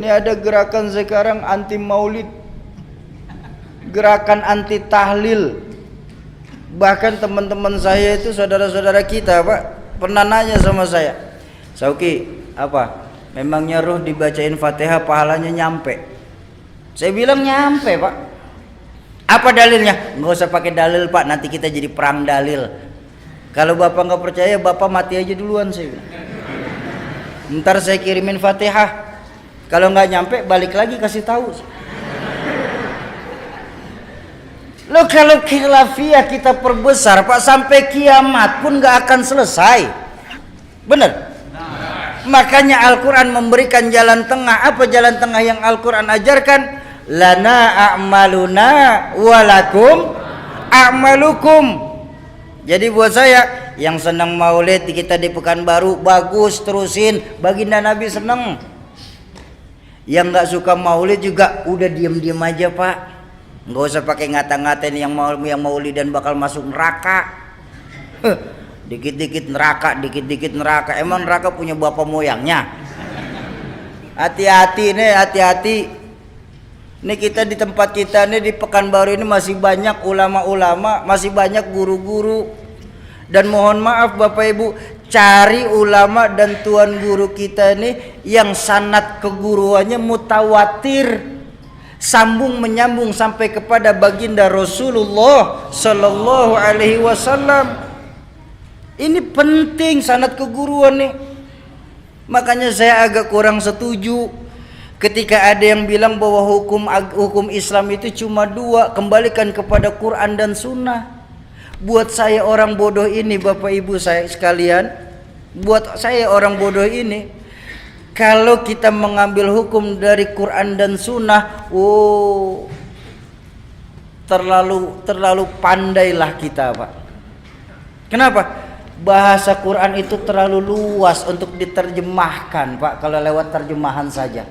Ini ada gerakan sekarang anti maulid, gerakan anti tahlil. Bahkan teman-teman saya itu, saudara-saudara kita Pak, pernah nanya sama saya, Sauki, apa? Memangnya roh dibacain Fatihah pahalanya nyampe? Saya bilang nyampe Pak. Apa dalilnya? Nggak usah pakai dalil Pak, nanti kita jadi perang dalil. Kalau Bapak nggak percaya, Bapak mati aja duluan, saya bilang. Ntar saya kirimin Fatihah. Kalau nggak nyampe, balik lagi kasih tahu. Loh, kalau khilafiyah kita perbesar Pak, sampai kiamat pun nggak akan selesai. Benar? Makanya Al-Quran memberikan jalan tengah. Apa jalan tengah yang Al-Quran ajarkan? Lana a'maluna walakum a'malukum. Jadi buat saya yang senang maulid kita di Pekanbaru, bagus, terusin. Baginda Nabi senang. Yang nggak suka maulid juga udah diem-diem aja Pak. Nggak usah pakai ngata-ngatain yang maulid dan bakal masuk neraka. Dikit-dikit neraka, dikit-dikit neraka. Emang neraka punya bapak moyangnya? Hati-hati nih, hati-hati. Nih kita di tempat kita nih di Pekanbaru ini masih banyak ulama-ulama, masih banyak guru-guru. Dan mohon maaf Bapak Ibu, cari ulama dan tuan guru kita nih yang sanad keguruannya mutawatir, sambung menyambung sampai kepada baginda Rasulullah Sallallahu Alaihi Wasallam. Ini penting sanad keguruan nih. Makanya saya agak kurang setuju ketika ada yang bilang bahwa hukum Islam itu cuma dua, kembalikan kepada Quran dan Sunnah. Buat saya orang bodoh ini, Bapak Ibu saya sekalian, buat saya orang bodoh ini, kalau kita mengambil hukum dari Quran dan Sunnah, terlalu pandailah kita Pak. Kenapa? Bahasa Quran itu terlalu luas untuk diterjemahkan Pak, kalau lewat terjemahan saja.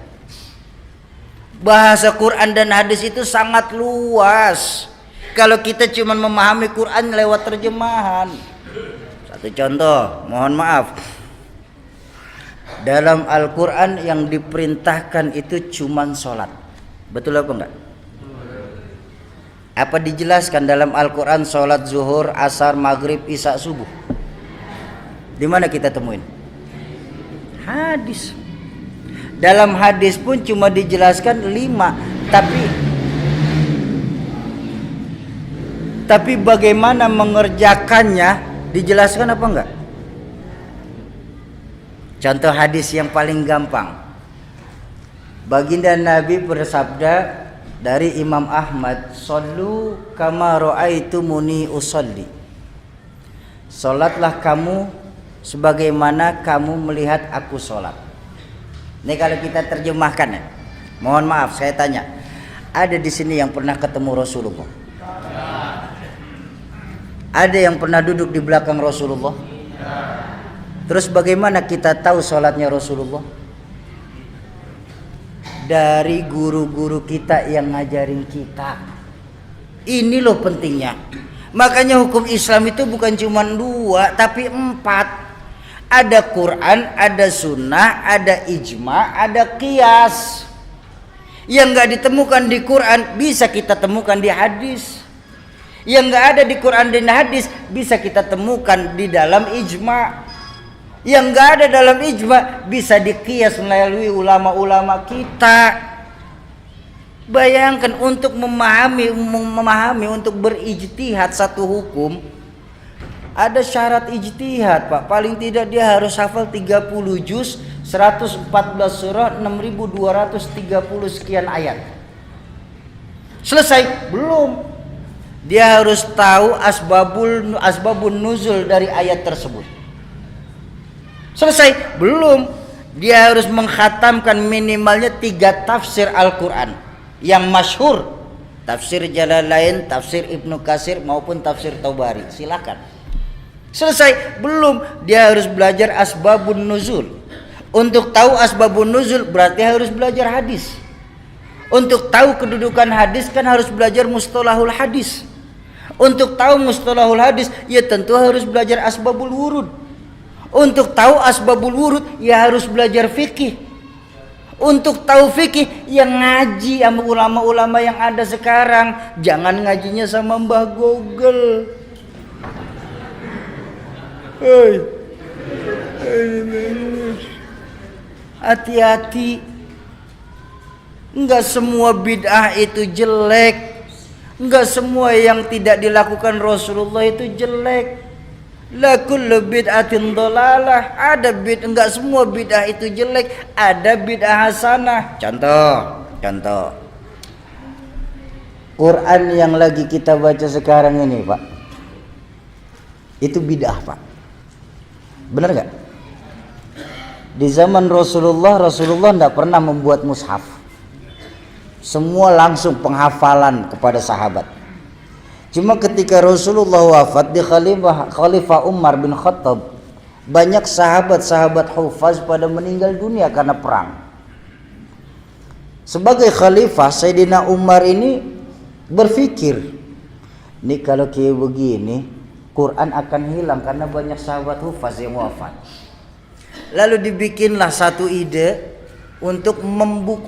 Bahasa Quran dan hadis itu sangat luas kalau kita cuma memahami Quran lewat terjemahan. Satu contoh, mohon maaf, dalam Al-Quran yang diperintahkan itu cuma sholat. Betul apa enggak? Apa dijelaskan dalam Al-Quran sholat zuhur, asar, maghrib, isya, subuh? Di mana kita temuin? Hadis. Dalam hadis pun cuma dijelaskan 5, tapi bagaimana mengerjakannya dijelaskan apa enggak? Contoh hadis yang paling gampang. Baginda Nabi bersabda dari Imam Ahmad, "Shallu kama ra'aitumuni usolli." Salatlah kamu sebagaimana kamu melihat aku salat. Ini kalau kita terjemahkan ya. Mohon maaf saya tanya, ada di sini yang pernah ketemu Rasulullah? Ada yang pernah duduk di belakang Rasulullah? Terus bagaimana kita tahu sholatnya Rasulullah? Dari guru-guru kita yang ngajarin kita. Ini loh pentingnya. Makanya hukum Islam itu bukan cuma 2 tapi 4. Ada Quran, ada sunnah, ada ijma, ada qiyas. Yang gak ditemukan di Quran bisa kita temukan di hadis. Yang gak ada di Quran dan hadis bisa kita temukan di dalam ijma. Yang gak ada dalam ijma bisa diqiyas melalui ulama-ulama kita. Bayangkan untuk memahami untuk berijtihad satu hukum, ada syarat ijtihad Pak. Paling tidak dia harus hafal 30 juz, 114 surah, 6230 sekian ayat. Selesai? Belum. Dia harus tahu asbabun nuzul dari ayat tersebut. Selesai? Belum. Dia harus mengkhatamkan minimalnya 3 tafsir Al-Quran yang masyhur. Tafsir Jalalain, tafsir Ibnu Katsir maupun tafsir Tabari. Silakan. Selesai? Belum. Dia harus belajar asbabun nuzul. Untuk tahu asbabun nuzul berarti harus belajar hadis. Untuk tahu kedudukan hadis kan harus belajar mustalahul hadis. Untuk tahu mustalahul hadis ya tentu harus belajar asbabul wurud. Untuk tahu asbabul wurud ya harus belajar fikih. Untuk tahu fikih yang ngaji sama ulama-ulama yang ada sekarang. Jangan ngajinya sama Mbah Google. Hati-hati. Enggak semua bid'ah itu jelek. Enggak semua yang tidak dilakukan Rasulullah itu jelek. La kullu bid'atin dhalalah. Ada enggak semua bid'ah itu jelek, ada bid'ah hasanah. Contoh. Quran yang lagi kita baca sekarang ini, Pak. Itu bid'ah, Pak. Benar enggak? Di zaman Rasulullah enggak pernah membuat mushaf. Semua langsung penghafalan kepada sahabat. Cuma ketika Rasulullah wafat di Khalifah Umar bin Khattab, banyak sahabat-sahabat hufaz pada meninggal dunia karena perang. Sebagai khalifah, Sayyidina Umar ini berpikir, ini kalau kayak begini, Quran akan hilang karena banyak sahabat hufaz yang wafat. Lalu dibikinlah satu ide untuk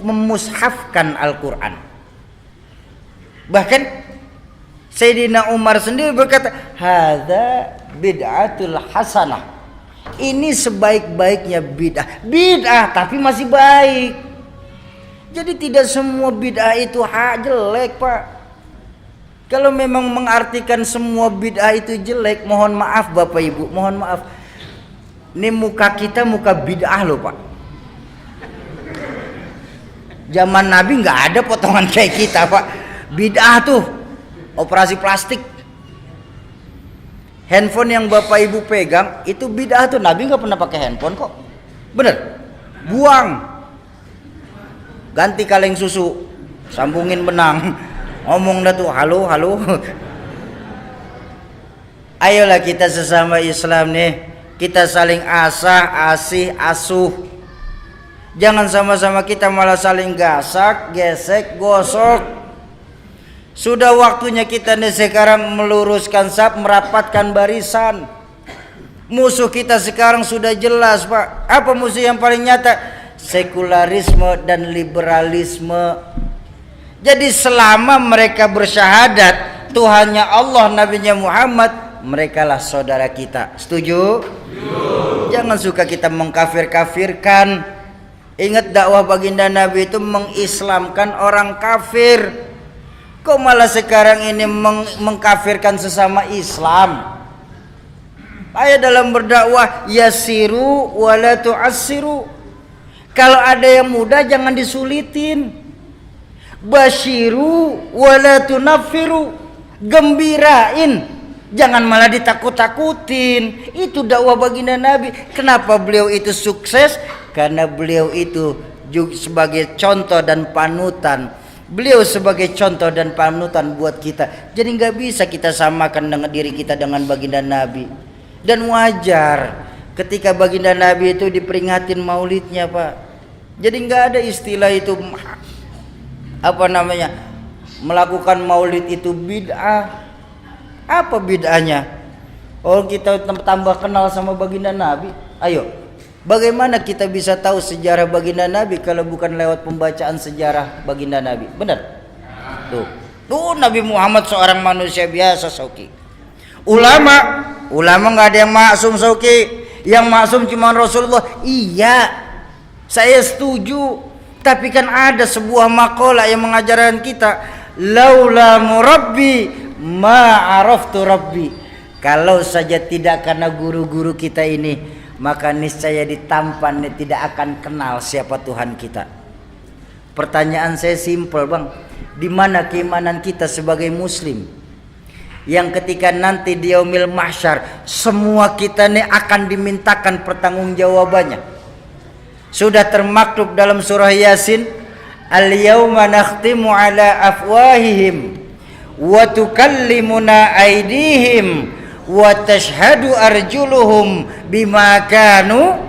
memushafkan Al-Quran. Bahkan Sayyidina Umar sendiri berkata, hadza bid'atul hasanah. Ini sebaik-baiknya bid'ah tapi masih baik. Jadi tidak semua bid'ah itu jelek, Pak. Kalau memang mengartikan semua bid'ah itu jelek, mohon maaf Bapak Ibu, mohon maaf. Ini muka kita muka bid'ah loh, Pak. Zaman Nabi nggak ada potongan kayak kita, Pak. Bid'ah tuh operasi plastik. Handphone yang Bapak Ibu pegang itu bid'ah tuh. Nabi nggak pernah pakai handphone kok. Bener? Buang. Ganti kaleng susu, sambungin benang. Ngomong dah tuh, halo. Ayolah kita sesama Islam nih, kita saling asih, asuh. Jangan sama-sama kita malah saling gasak, gesek, gosok. Sudah waktunya kita nih sekarang meluruskan saf, merapatkan barisan. Musuh kita sekarang sudah jelas, Pak. Apa musuh yang paling nyata? Sekularisme dan liberalisme. Jadi selama mereka bersyahadat Tuhannya Allah, Nabinya Muhammad, merekalah saudara kita. Setuju? Jangan suka kita mengkafir-kafirkan. Ingat dakwah baginda Nabi itu mengislamkan orang kafir. Kok malah sekarang ini mengkafirkan sesama Islam? Ayo dalam berdakwah, yasiru wala tu'assiru. Kalau ada yang mudah jangan disulitin. Basyiru wala tunaffiru. Gembirain, jangan malah ditakut-takutin. Itu dakwah baginda Nabi. Kenapa beliau itu sukses? Karena beliau itu juga sebagai contoh dan panutan. Beliau sebagai contoh dan panutan buat kita. Jadi nggak bisa kita samakan dengan diri kita dengan baginda Nabi. Dan wajar ketika baginda Nabi itu diperingatin maulidnya, Pak. Jadi nggak ada istilah itu melakukan maulid itu bid'ah. Apa bid'ahnya? Oh, kita tambah kenal sama baginda Nabi. Ayo, bagaimana kita bisa tahu sejarah baginda Nabi kalau bukan lewat pembacaan sejarah baginda Nabi? Benar? Tuh Nabi Muhammad seorang manusia biasa, Sauki. Ulama nggak ada yang maksum, Sauki. Yang maksum cuma Rasulullah. Iya, saya setuju. Tapi kan ada sebuah makalah yang mengajarkan kita, laula murabbi ma araftu rabbi. Kalau saja tidak karena guru-guru kita ini, maka niscaya di tampan tidak akan kenal siapa Tuhan kita. Pertanyaan saya simpel, Bang. Di mana keimanan kita sebagai muslim? Yang ketika nanti di yaumil mahsyar semua kita ini akan dimintakan pertanggungjawabannya. Sudah termaktub dalam surah Yasin, al-yauma nakhtimu ala afwahihim wa tukallimuna aydihim wa tashhadu arjuluhum bima kanu.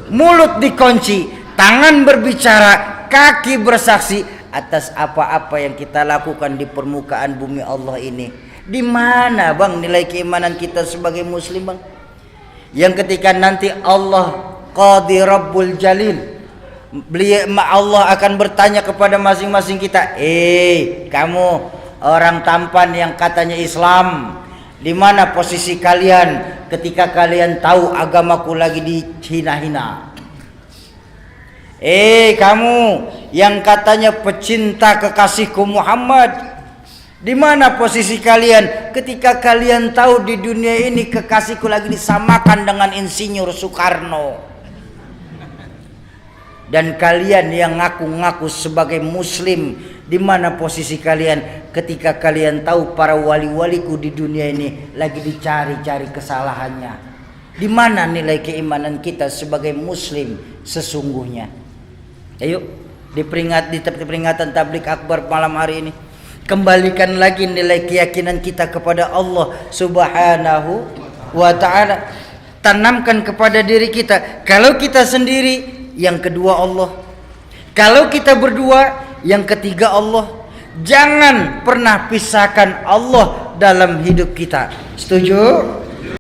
Mulut dikunci, tangan berbicara, kaki bersaksi atas apa-apa yang kita lakukan di permukaan bumi Allah ini. Di mana, Bang, nilai keimanan kita sebagai muslim, Bang? Yang ketika nanti Allah Qadi Rabbul Jalil, Allah akan bertanya kepada masing-masing kita, kamu orang tampan yang katanya Islam, di mana posisi kalian ketika kalian tahu agamaku lagi dihina-hina? Kamu yang katanya pecinta kekasihku Muhammad, di mana posisi kalian ketika kalian tahu di dunia ini kekasihku lagi disamakan dengan Insinyur Soekarno? Dan kalian yang ngaku-ngaku sebagai muslim, di mana posisi kalian ketika kalian tahu para wali-waliku di dunia ini lagi dicari-cari kesalahannya? Di mana nilai keimanan kita sebagai muslim sesungguhnya? Ayo di peringatan tablik akbar malam hari ini, kembalikan lagi nilai keyakinan kita kepada Allah Subhanahu wa ta'ala. Tanamkan kepada diri kita, kalau kita sendiri, yang kedua Allah. Kalau kita berdua, yang ketiga Allah. Jangan pernah pisahkan Allah dalam hidup kita. Setuju?